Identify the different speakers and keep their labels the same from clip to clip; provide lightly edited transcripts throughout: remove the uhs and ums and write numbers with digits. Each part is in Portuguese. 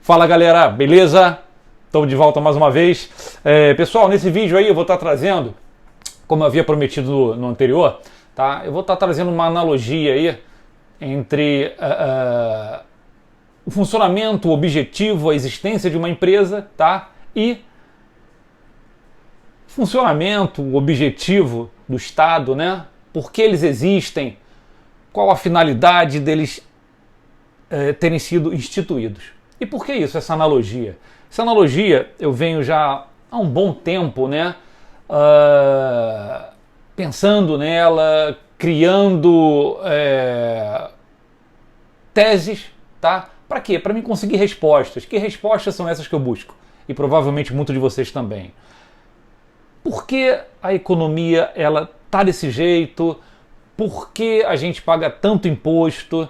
Speaker 1: Fala galera, beleza? Estamos de volta mais uma vez. Pessoal, nesse vídeo aí eu vou estar trazendo, como eu havia prometido no anterior, tá? Eu vou estar trazendo uma analogia aí entre o funcionamento, o objetivo, a existência de uma empresa, tá? E funcionamento, o objetivo do Estado, né? Por que eles existem? Qual a finalidade deles terem sido instituídos? E por que isso, essa analogia? Essa analogia eu venho já há um bom tempo, né? Pensando nela, criando teses, tá? Para quê? Para mim conseguir respostas. Que respostas são essas que eu busco? E provavelmente muitos de vocês também. Por que a economia ela tá desse jeito? Por que a gente paga tanto imposto?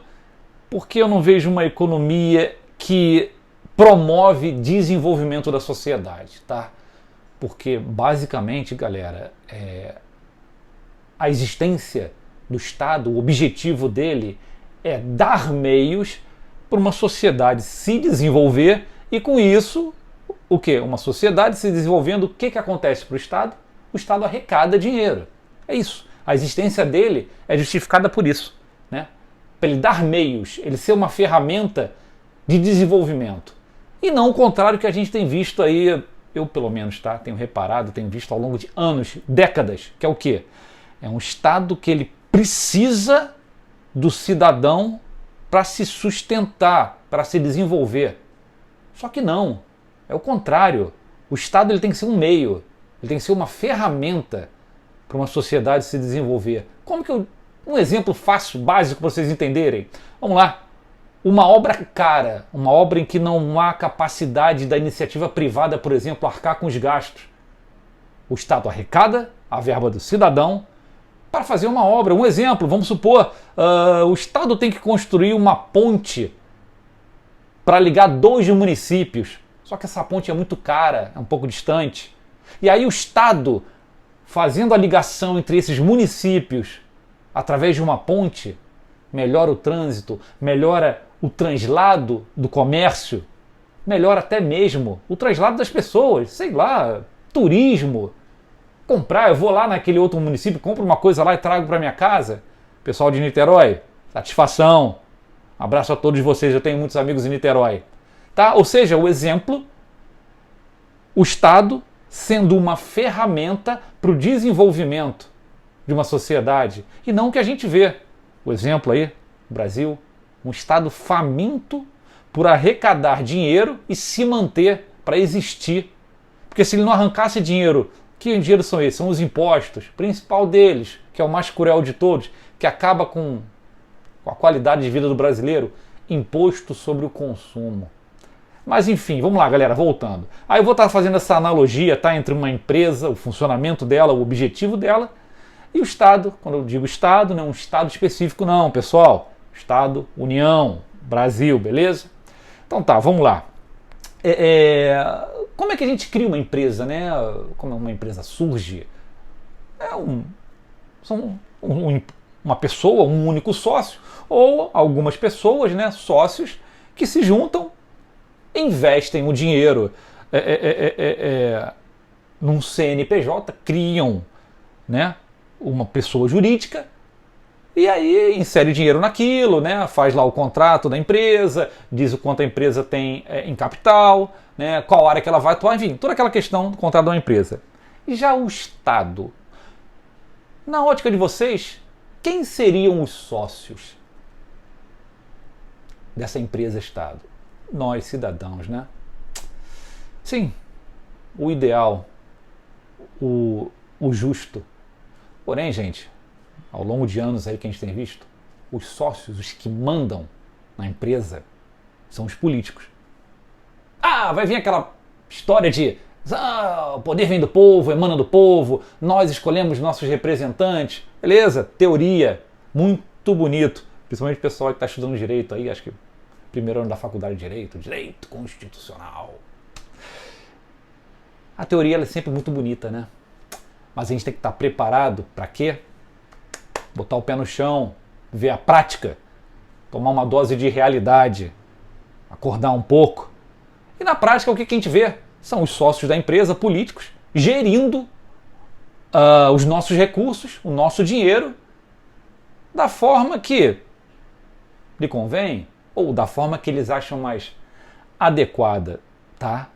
Speaker 1: Por que eu não vejo uma economia que promove desenvolvimento da sociedade, tá? Porque basicamente, galera, a existência do Estado, o objetivo dele é dar meios para uma sociedade se desenvolver e com isso, o quê? Uma sociedade se desenvolvendo, o que acontece para o Estado? O Estado arrecada dinheiro. É isso. A existência dele é justificada por isso, né? Para ele dar meios, ele ser uma ferramenta de desenvolvimento. E não o contrário que a gente tem visto aí, eu pelo menos, tá? Tenho reparado, tenho visto ao longo de anos, décadas, que é o quê? É um Estado que ele precisa do cidadão para se sustentar, para se desenvolver. Só que não, é o contrário. O Estado ele tem que ser um meio, ele tem que ser uma ferramenta para uma sociedade se desenvolver. Como que um exemplo fácil, básico para vocês entenderem? Vamos lá. Uma obra cara, uma obra em que não há capacidade da iniciativa privada, por exemplo, arcar com os gastos. O Estado arrecada a verba do cidadão para fazer uma obra. Um exemplo, vamos supor, o Estado tem que construir uma ponte para ligar 2 municípios. Só que essa ponte é muito cara, é um pouco distante. E aí o Estado, fazendo a ligação entre esses municípios através de uma ponte, melhora o trânsito, melhora o translado do comércio, melhora até mesmo o translado das pessoas, sei lá, turismo. Comprar, eu vou lá naquele outro município, compro uma coisa lá e trago para minha casa. Pessoal de Niterói, satisfação. Um abraço a todos vocês, eu tenho muitos amigos em Niterói. Tá? Ou seja, o exemplo, o Estado sendo uma ferramenta para o desenvolvimento de uma sociedade. E não o que a gente vê. O exemplo aí, Brasil, um Estado faminto por arrecadar dinheiro e se manter para existir. Porque se ele não arrancasse dinheiro, que dinheiro são esses? São os impostos, principal deles, que é o mais cruel de todos, que acaba com a qualidade de vida do brasileiro, imposto sobre o consumo. Mas enfim, vamos lá galera, voltando. Aí eu vou estar fazendo essa analogia, tá, entre uma empresa, o funcionamento dela, o objetivo dela, e o Estado. Quando eu digo Estado, não é um Estado específico não, pessoal. Estado, União, Brasil, beleza? Então tá, vamos lá. Como é que a gente cria uma empresa, né? Como uma empresa surge? Uma pessoa, um único sócio, ou algumas pessoas, né, sócios, que se juntam, investem o dinheiro num CNPJ, criam, né, uma pessoa jurídica, e aí insere dinheiro naquilo, né? Faz lá o contrato da empresa, diz o quanto a empresa tem em capital, né? Qual área que ela vai atuar, enfim, toda aquela questão do contrato da empresa. E já o Estado, na ótica de vocês, quem seriam os sócios dessa empresa Estado? Nós, cidadãos, né? Sim, o ideal, o justo. Porém, gente, ao longo de anos aí que a gente tem visto, os sócios, os que mandam na empresa, são os políticos. Ah, vai vir aquela história de o poder vem do povo, emana do povo, nós escolhemos nossos representantes. Beleza, teoria, muito bonito. Principalmente o pessoal que está estudando direito aí, acho que primeiro ano da faculdade de direito constitucional. A teoria ela é sempre muito bonita, né? Mas a gente tem que estar preparado para quê? Botar o pé no chão, ver a prática, tomar uma dose de realidade, acordar um pouco, E na prática, o que a gente vê? São os sócios da empresa, políticos, gerindo os nossos recursos, o nosso dinheiro, da forma que lhe convém, ou da forma que eles acham mais adequada, tá?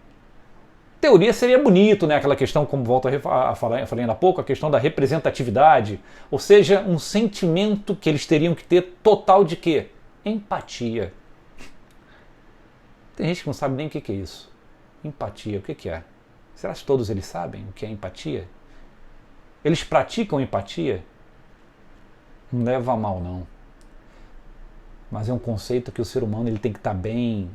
Speaker 1: Teoria seria bonito, né? Aquela questão, como volto a falar, falei ainda há pouco, a questão da representatividade, ou seja, um sentimento que eles teriam que ter total de quê? Empatia. Tem gente que não sabe nem o que é isso. Empatia, o que é? Será que todos eles sabem o que é empatia? Eles praticam empatia? Não leva a mal, não. Mas é um conceito que o ser humano ele tem que estar bem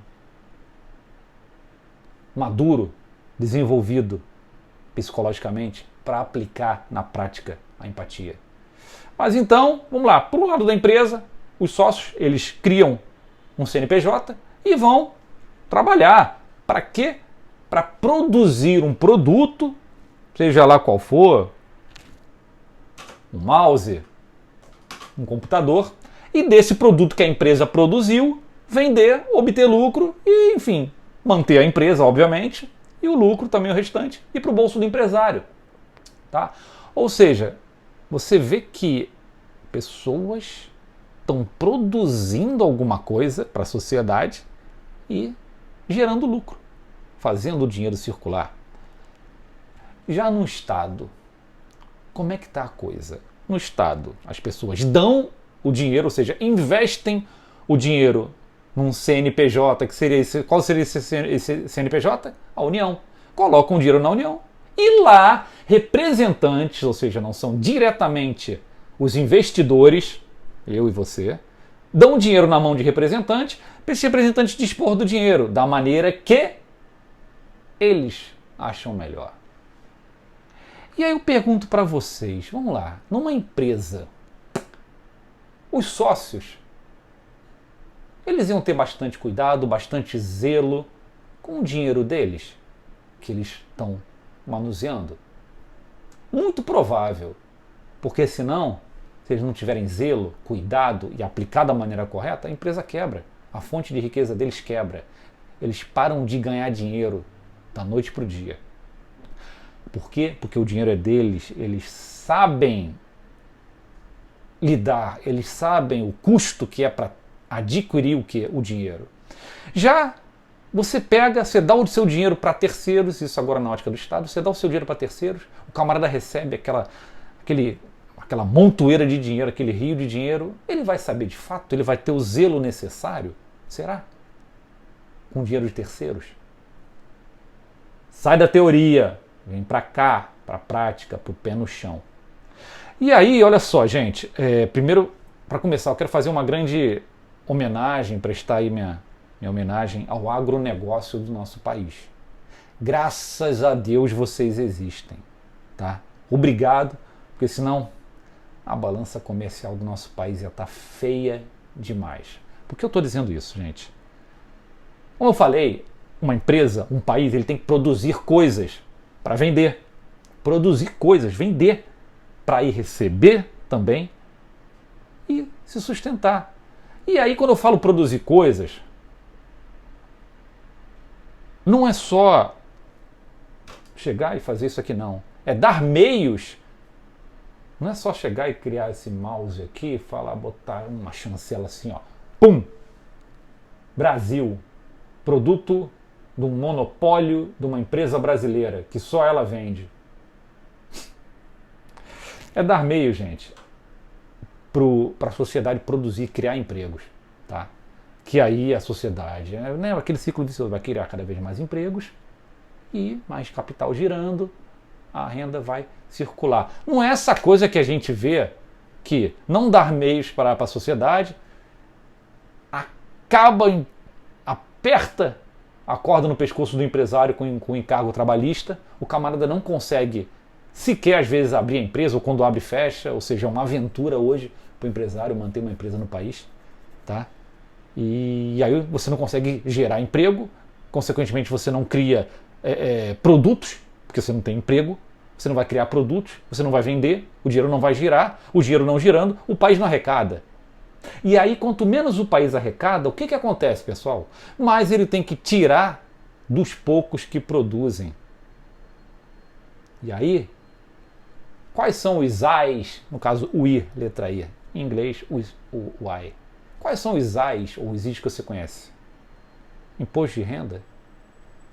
Speaker 1: maduro, desenvolvido psicologicamente para aplicar na prática a empatia. Mas então, vamos lá, para o lado da empresa, os sócios, eles criam um CNPJ e vão trabalhar. Para quê? Para produzir um produto, seja lá qual for, um mouse, um computador, e desse produto que a empresa produziu, vender, obter lucro e, enfim, manter a empresa, obviamente, e o lucro também o restante, ir para o bolso do empresário. Tá? Ou seja, você vê que pessoas estão produzindo alguma coisa para a sociedade e gerando lucro, fazendo o dinheiro circular. Já no Estado, como é que está a coisa? No Estado, as pessoas dão o dinheiro, ou seja, investem o dinheiro num CNPJ, que seria qual seria esse CNPJ? A União. Colocam o dinheiro na União e lá representantes, ou seja, não são diretamente os investidores, eu e você, dão dinheiro na mão de representante, para esse representante dispor do dinheiro da maneira que eles acham melhor. E aí eu pergunto para vocês, vamos lá, numa empresa, os sócios, eles iam ter bastante cuidado, bastante zelo com o dinheiro deles, que eles estão manuseando? Muito provável, porque senão, se eles não tiverem zelo, cuidado e aplicar da maneira correta, a empresa quebra, a fonte de riqueza deles quebra. Eles param de ganhar dinheiro da noite para o dia. Por quê? Porque o dinheiro é deles, eles sabem lidar, eles sabem o custo que é para adquirir o que? O dinheiro. Já você dá o seu dinheiro para terceiros, isso agora na ótica do Estado, você dá o seu dinheiro para terceiros, o camarada recebe aquela montoeira de dinheiro, aquele rio de dinheiro, ele vai saber de fato, ele vai ter o zelo necessário? Será? Com dinheiro de terceiros? Sai da teoria, vem para cá, para a prática, para o pé no chão. E aí, olha só, gente, primeiro, para começar, eu quero fazer uma grande homenagem, prestar aí minha homenagem ao agronegócio do nosso país. Graças a Deus vocês existem, tá? Obrigado, porque senão a balança comercial do nosso país ia estar feia demais. Por que eu estou dizendo isso, gente? Como eu falei, uma empresa, um país, ele tem que produzir coisas para vender. Produzir coisas, vender, para ir receber também e se sustentar. E aí, quando eu falo produzir coisas, não é só chegar e fazer isso aqui, não. É dar meios. Não é só chegar e criar esse mouse aqui, botar uma chancela assim, ó. Pum! Brasil. Produto de um monopólio de uma empresa brasileira, que só ela vende. É dar meio, gente, para a sociedade produzir, criar empregos, tá? Que aí a sociedade, né, aquele ciclo vicioso, vai criar cada vez mais empregos e mais capital girando, a renda vai circular. Não é essa coisa que a gente vê que não dar meios para a sociedade aperta a corda no pescoço do empresário com encargo trabalhista, o camarada não consegue sequer às vezes abrir a empresa, ou quando abre fecha, ou seja, é uma aventura hoje para o empresário manter uma empresa no país, tá? E aí você não consegue gerar emprego, consequentemente você não cria produtos, porque você não tem emprego, você não vai criar produtos, você não vai vender, o dinheiro não vai girar, o dinheiro não girando, o país não arrecada. E aí, quanto menos o país arrecada, o que acontece, pessoal? Mais ele tem que tirar dos poucos que produzem. E aí, quais são os I's, no caso o I, letra I, em inglês o I. Quais são os I's ou os I's que você conhece? Imposto de renda,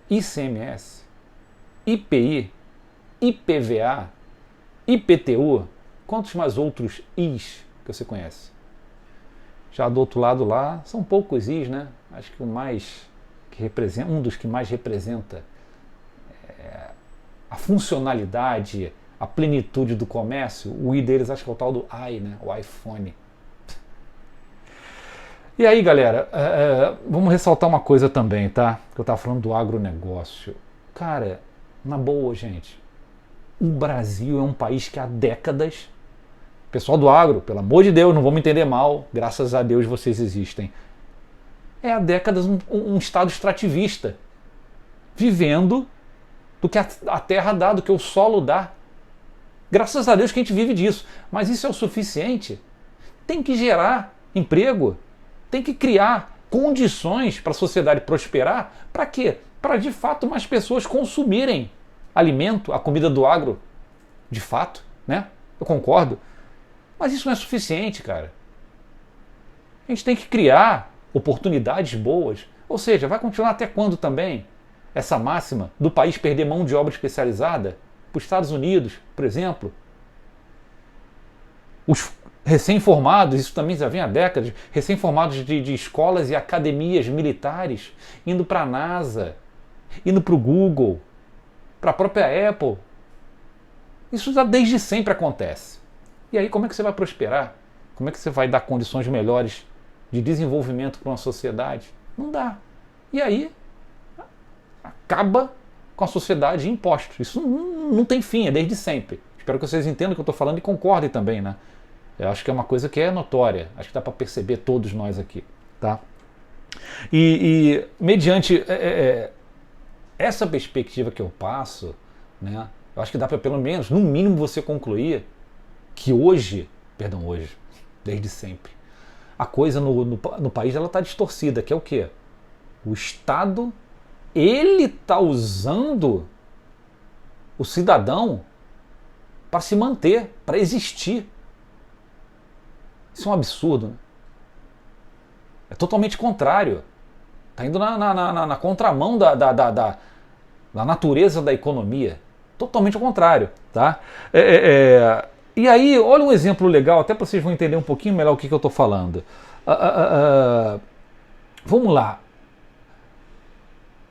Speaker 1: ICMS, IPI, IPVA, IPTU, quantos mais outros I's que você conhece? Já do outro lado lá, são poucos I's, né? Acho que o mais que representa, um dos que mais representa a funcionalidade, a plenitude do comércio, o I deles acho que é o tal do I, né? O iPhone. E aí, galera, vamos ressaltar uma coisa também, tá? Que eu tava falando do agronegócio. Cara, na boa, gente, o Brasil é um país que há décadas, pessoal do agro, pelo amor de Deus, não vamos entender mal, graças a Deus vocês existem. É há décadas um estado extrativista, vivendo do que a terra dá, do que o solo dá. Graças a Deus que a gente vive disso. Mas isso é o suficiente? Tem que gerar emprego, tem que criar condições para a sociedade prosperar. Para quê? Para de fato mais pessoas consumirem alimento, a comida do agro, de fato, né? Eu concordo. Mas isso não é suficiente, cara. A gente tem que criar oportunidades boas. Ou seja, vai continuar até quando também essa máxima do país perder mão de obra especializada para os Estados Unidos, por exemplo? Os recém-formados, isso também já vem há décadas, recém-formados de escolas e academias militares, indo para a NASA, indo para o Google, para a própria Apple. Isso já desde sempre acontece. E aí como é que você vai prosperar? Como é que você vai dar condições melhores de desenvolvimento para uma sociedade? Não dá. E aí acaba com a sociedade em impostos. Isso não tem fim, é desde sempre. Espero que vocês entendam o que eu estou falando e concordem também, né? Eu acho que é uma coisa que é notória. Acho que dá para perceber todos nós aqui, tá? E mediante essa perspectiva que eu passo, né? Eu acho que dá para pelo menos, no mínimo, você concluir que hoje, desde sempre, a coisa no país ela está distorcida, que é o quê? O Estado, ele está usando o cidadão para se manter, para existir. Isso é um absurdo, né? É totalmente contrário. Está indo na contramão da natureza da economia. Totalmente ao contrário, tá? E aí, olha um exemplo legal, até para vocês vão entender um pouquinho melhor o que eu estou falando. Vamos lá.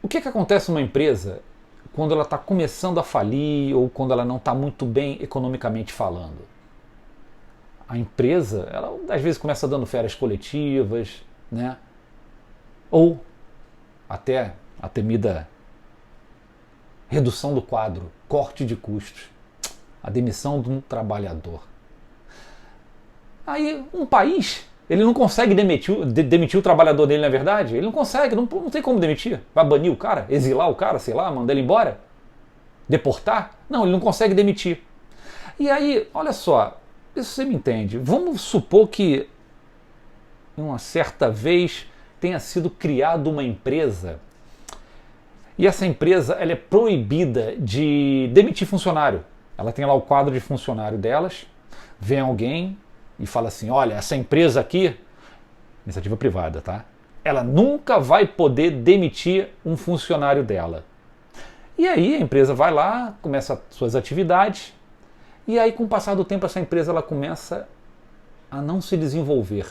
Speaker 1: O que acontece numa empresa quando ela está começando a falir ou quando ela não está muito bem economicamente falando? A empresa, ela às vezes começa dando férias coletivas, né? Ou até a temida redução do quadro, corte de custos, a demissão de um trabalhador. Aí um país, ele não consegue demitir o trabalhador dele, não é verdade? Ele não consegue, não tem como demitir. Vai banir o cara, exilar o cara, sei lá, mandar ele embora? Deportar? Não, ele não consegue demitir. E aí, olha só, isso você me entende. Vamos supor que uma certa vez tenha sido criada uma empresa e essa empresa ela é proibida de demitir funcionário. Ela tem lá o quadro de funcionário delas, vem alguém e fala assim, olha, essa empresa aqui, iniciativa privada, tá? Ela nunca vai poder demitir um funcionário dela. E aí a empresa vai lá, começa suas atividades, e aí com o passar do tempo essa empresa ela começa a não se desenvolver,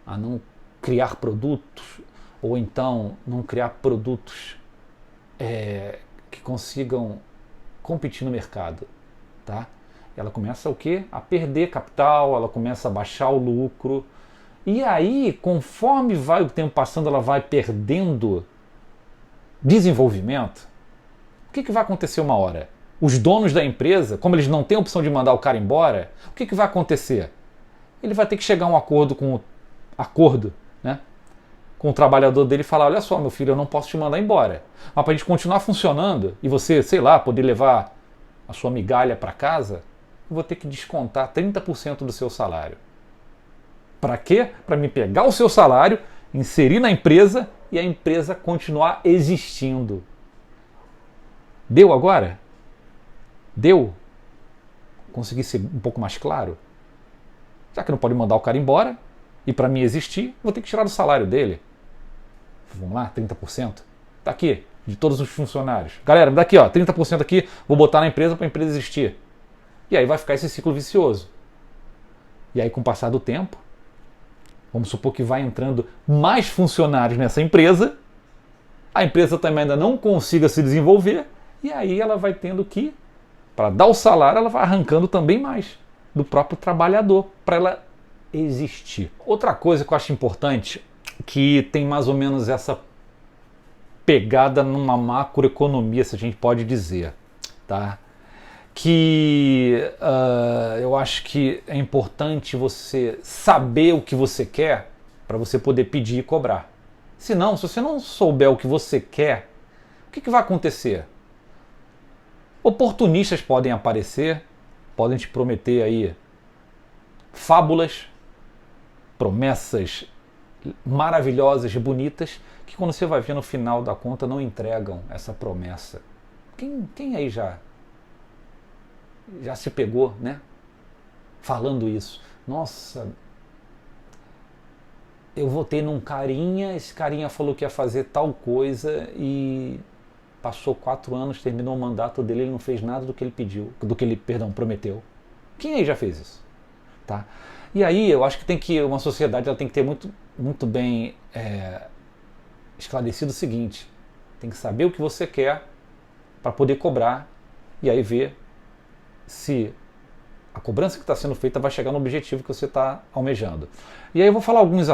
Speaker 1: a não criar produtos, ou então não criar produtos que consigam competir no mercado, tá? Ela começa o quê? A perder capital, ela começa a baixar o lucro, e aí, conforme vai o tempo passando, ela vai perdendo desenvolvimento. O que vai acontecer uma hora? Os donos da empresa, como eles não têm a opção de mandar o cara embora, o que vai acontecer? Ele vai ter que chegar a um acordo, né, com o trabalhador dele e falar, olha só, meu filho, eu não posso te mandar embora. Mas para a gente continuar funcionando e você, sei lá, poder levar a sua migalha para casa, eu vou ter que descontar 30% do seu salário. Para quê? Para me pegar o seu salário inserir na empresa e a empresa continuar existindo. Deu agora? Deu? Consegui ser um pouco mais claro? Já que não pode mandar o cara embora, e para mim existir, vou ter que tirar do salário dele. Vamos lá, 30%. Tá aqui, de todos os funcionários. Galera, me dá aqui, ó, 30% aqui, vou botar na empresa para a empresa existir. E aí vai ficar esse ciclo vicioso. E aí, com o passar do tempo, vamos supor que vai entrando mais funcionários nessa empresa, a empresa também ainda não consiga se desenvolver, e aí ela vai tendo que, para dar o salário, ela vai arrancando também mais do próprio trabalhador, para ela existir. Outra coisa que eu acho importante, que tem mais ou menos essa pegada numa macroeconomia, se a gente pode dizer, tá? Que eu acho que é importante você saber o que você quer para você poder pedir e cobrar. Se você não souber o que você quer, o que vai acontecer? Oportunistas podem aparecer, podem te prometer aí fábulas, promessas maravilhosas e bonitas, que quando você vai ver no final da conta não entregam essa promessa. Quem aí já se pegou, né? Falando isso. Nossa, eu votei num carinha, esse carinha falou que ia fazer tal coisa e passou 4 anos, terminou o mandato dele, ele não fez nada do que ele pediu, prometeu. Quem aí já fez isso? Tá? E aí eu acho que uma sociedade ela tem que ter muito bem esclarecido o seguinte: tem que saber o que você quer para poder cobrar e aí ver se a cobrança que está sendo feita vai chegar no objetivo que você está almejando. E aí eu vou falar alguns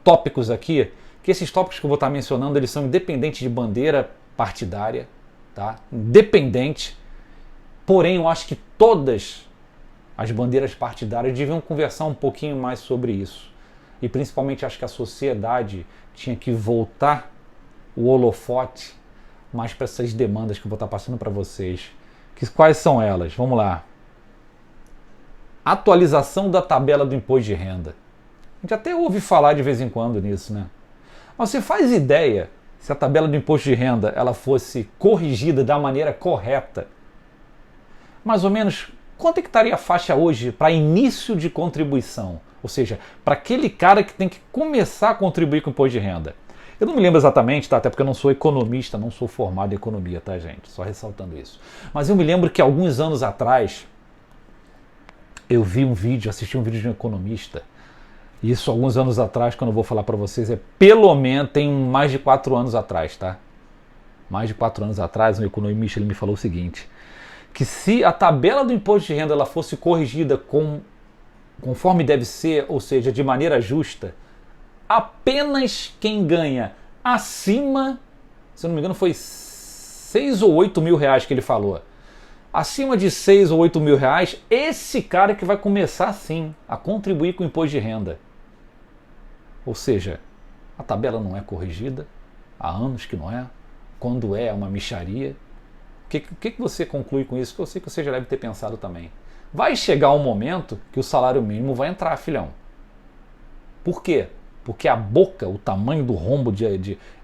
Speaker 1: tópicos aqui, que esses tópicos que eu vou estar mencionando, eles são independentes de bandeira partidária, tá? Independente, porém eu acho que todas as bandeiras partidárias deviam conversar um pouquinho mais sobre isso. E principalmente acho que a sociedade tinha que voltar o holofote mais para essas demandas que eu vou estar passando para vocês. Quais são elas? Vamos lá. Atualização da tabela do imposto de renda. A gente até ouve falar de vez em quando nisso, né? Mas você faz ideia se a tabela do imposto de renda ela fosse corrigida da maneira correta? Mais ou menos, quanto é que estaria a faixa hoje para início de contribuição? Ou seja, para aquele cara que tem que começar a contribuir com o imposto de renda. Eu não me lembro exatamente, tá? Até porque eu não sou economista, não sou formado em economia, tá, gente? Só ressaltando isso. Mas eu me lembro que alguns anos atrás, eu assisti um vídeo de um economista. Isso alguns anos atrás, quando eu vou falar para vocês, pelo menos, tem mais de 4 anos atrás, tá? Mais de 4 anos atrás, um economista ele me falou o seguinte, que se a tabela do imposto de renda ela fosse corrigida conforme deve ser, ou seja, de maneira justa, apenas quem ganha acima, se eu não me engano foi 6 ou 8 mil reais que ele falou, acima de 6 ou 8 mil reais, esse cara que vai começar sim a contribuir com o imposto de renda. Ou seja, a tabela não é corrigida, há anos que não é, quando é uma mixaria. O que você conclui com isso? Que eu sei que você já deve ter pensado também. Vai chegar um momento que o salário mínimo vai entrar, filhão. Por quê? Porque o tamanho do rombo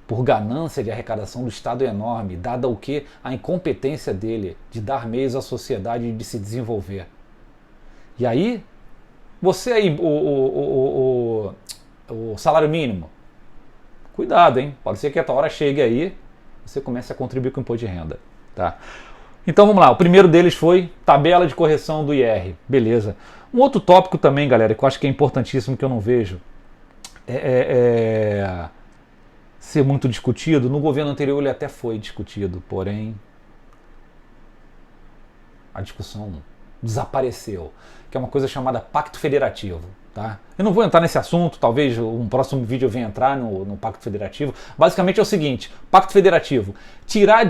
Speaker 1: por ganância de arrecadação do Estado é enorme, dada o quê? A incompetência dele de dar meios à sociedade de se desenvolver. E aí, você aí, o salário mínimo, cuidado, hein? Pode ser que a tua hora chegue aí, você comece a contribuir com o imposto de renda. Tá? Então vamos lá, o primeiro deles foi tabela de correção do IR. Beleza. Um outro tópico também, galera, que eu acho que é importantíssimo, que eu não vejo, ser muito discutido. No governo anterior ele até foi discutido, porém a discussão desapareceu, que é uma coisa chamada Pacto Federativo. Tá? Eu não vou entrar nesse assunto, talvez um próximo vídeo eu venha entrar no Pacto Federativo. Basicamente é o seguinte, Pacto Federativo, tirar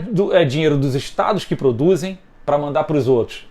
Speaker 1: dinheiro dos estados que produzem para mandar para os outros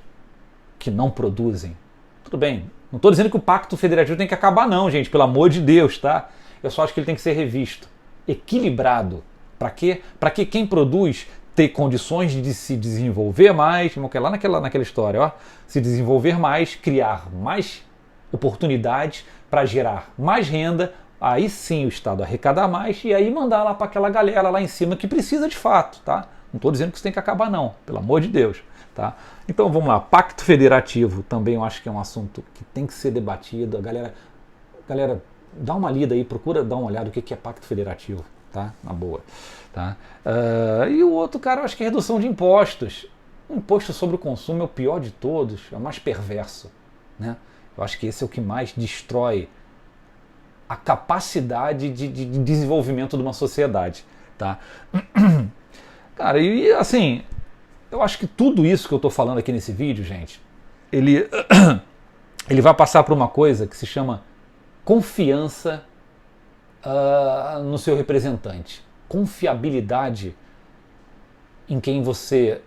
Speaker 1: que não produzem. Tudo bem, não estou dizendo que o Pacto Federativo tem que acabar não, gente, pelo amor de Deus, tá? Eu só acho que ele tem que ser revisto, equilibrado. Para quê? Para que quem produz ter condições de se desenvolver mais, lá naquela história, ó, se desenvolver mais, criar mais oportunidades para gerar mais renda, aí sim o Estado arrecadar mais e aí mandar lá para aquela galera lá em cima que precisa de fato, tá? Não estou dizendo que isso tem que acabar não, pelo amor de Deus, tá? Então vamos lá, Pacto Federativo também eu acho que é um assunto que tem que ser debatido. Galera, dá uma lida aí, procura dar uma olhada o que é Pacto Federativo, tá? Na boa, tá? E o outro, cara, eu acho que é redução de impostos. O imposto sobre o consumo é o pior de todos, é o mais perverso, né? Eu acho que esse é o que mais destrói a capacidade de desenvolvimento de uma sociedade, tá? Cara, e assim, eu acho que tudo isso que eu estou falando aqui nesse vídeo, gente, ele vai passar por uma coisa que se chama confiança no seu representante. Confiabilidade em quem você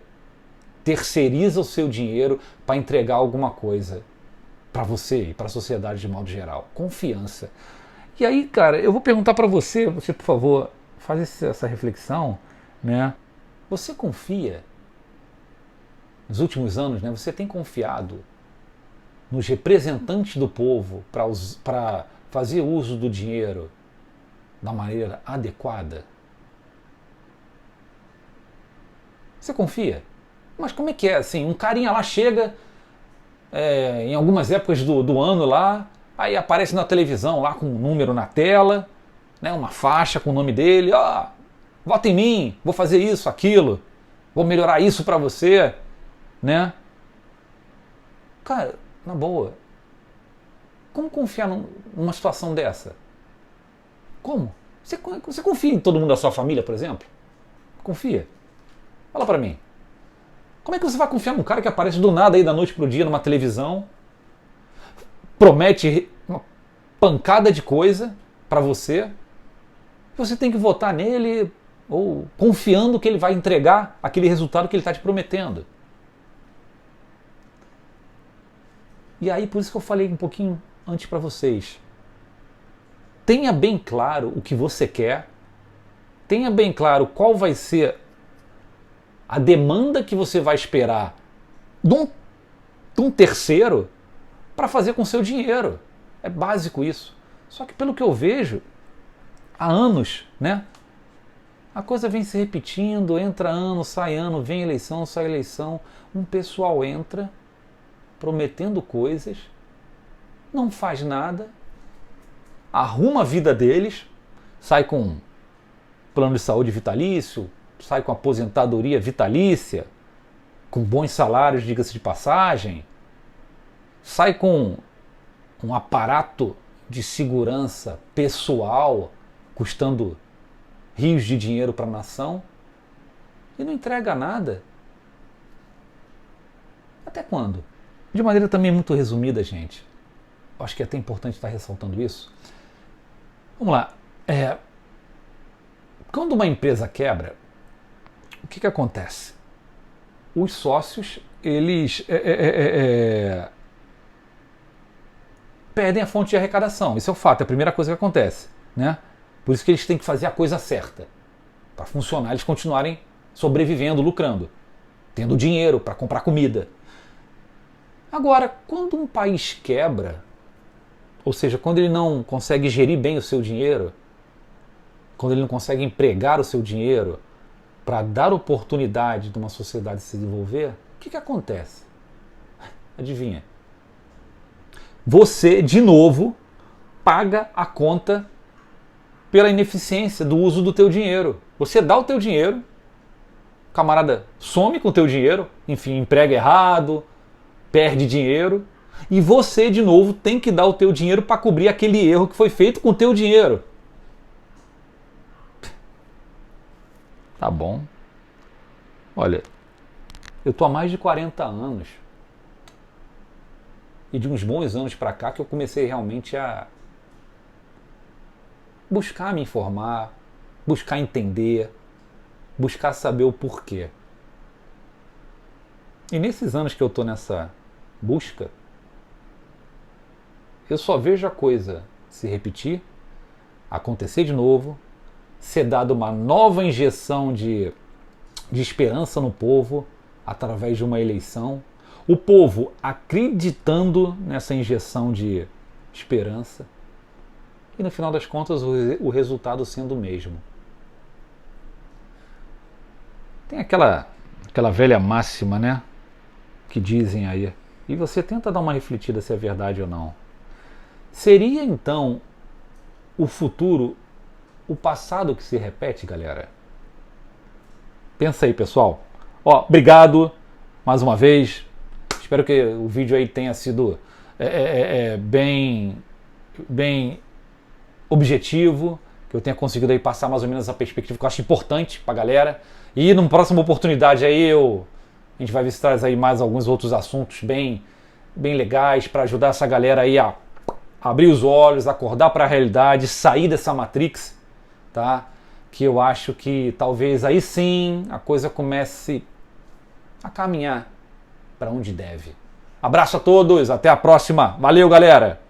Speaker 1: terceiriza o seu dinheiro para entregar alguma coisa para você e para a sociedade de modo geral. Confiança. E aí, cara, eu vou perguntar para você, por favor, faz essa reflexão, né? Você confia, nos últimos anos, né, você tem confiado nos representantes do povo para fazer uso do dinheiro da maneira adequada? Você confia? Mas como é que é assim? Um carinha lá chega em algumas épocas do ano lá, aí aparece na televisão lá com um número na tela, né, uma faixa com o nome dele, vota em mim, vou fazer isso, aquilo, vou melhorar isso para você, né? Cara, na boa, como confiar numa situação dessa? Como? Você confia em todo mundo da sua família, por exemplo? Confia? Fala pra mim. Como é que você vai confiar num cara que aparece do nada aí da noite pro dia numa televisão, promete uma pancada de coisa pra você, você tem que votar nele ou confiando que ele vai entregar aquele resultado que ele está te prometendo? E aí, por isso que eu falei um pouquinho antes para vocês. Tenha bem claro o que você quer, tenha bem claro qual vai ser a demanda que você vai esperar de um terceiro para fazer com o seu dinheiro. É básico isso. Só que pelo que eu vejo, há anos, né? A coisa vem se repetindo, entra ano, sai ano, vem eleição, sai eleição. Um pessoal entra prometendo coisas, não faz nada, arruma a vida deles, sai com plano de saúde vitalício, sai com aposentadoria vitalícia, com bons salários, diga-se de passagem, sai com um aparato de segurança pessoal custando rios de dinheiro para a nação e não entrega nada. Até quando? De maneira também muito resumida, gente, acho que é até importante estar ressaltando isso. Vamos lá. Quando uma empresa quebra, o que acontece? Os sócios, eles perdem a fonte de arrecadação. Isso é o fato, é a primeira coisa que acontece, né? Por isso que eles têm que fazer a coisa certa, para funcionar, eles continuarem sobrevivendo, lucrando, tendo dinheiro para comprar comida. Agora, quando um país quebra, ou seja, quando ele não consegue gerir bem o seu dinheiro, quando ele não consegue empregar o seu dinheiro para dar oportunidade de uma sociedade se desenvolver, o que acontece? Adivinha? Você, de novo, paga a conta pela ineficiência do uso do teu dinheiro. Você dá o teu dinheiro, o camarada some com o teu dinheiro, enfim, emprega errado, perde dinheiro, e você, de novo, tem que dar o teu dinheiro para cobrir aquele erro que foi feito com o teu dinheiro. Tá bom. Olha, eu tô há mais de 40 anos, e de uns bons anos para cá que eu comecei realmente a buscar me informar, buscar entender, buscar saber o porquê. E nesses anos que eu tô nessa busca, eu só vejo a coisa se repetir, acontecer de novo, ser dada uma nova injeção de esperança no povo através de uma eleição, o povo acreditando nessa injeção de esperança e no final das contas o resultado sendo o mesmo. Tem aquela velha máxima, né? Que dizem aí. E você tenta dar uma refletida se é verdade ou não. Seria então o futuro o passado que se repete, galera? Pensa aí, pessoal. Ó, obrigado mais uma vez. Espero que o vídeo aí tenha sido bem objetivo, que eu tenha conseguido aí passar mais ou menos a perspectiva que eu acho importante pra galera. E numa próxima oportunidade aí a gente vai ver se traz aí mais alguns outros assuntos bem legais para ajudar essa galera aí a abrir os olhos, acordar para a realidade, sair dessa Matrix, tá? Que eu acho que talvez aí sim a coisa comece a caminhar para onde deve. Abraço a todos, até a próxima. Valeu, galera!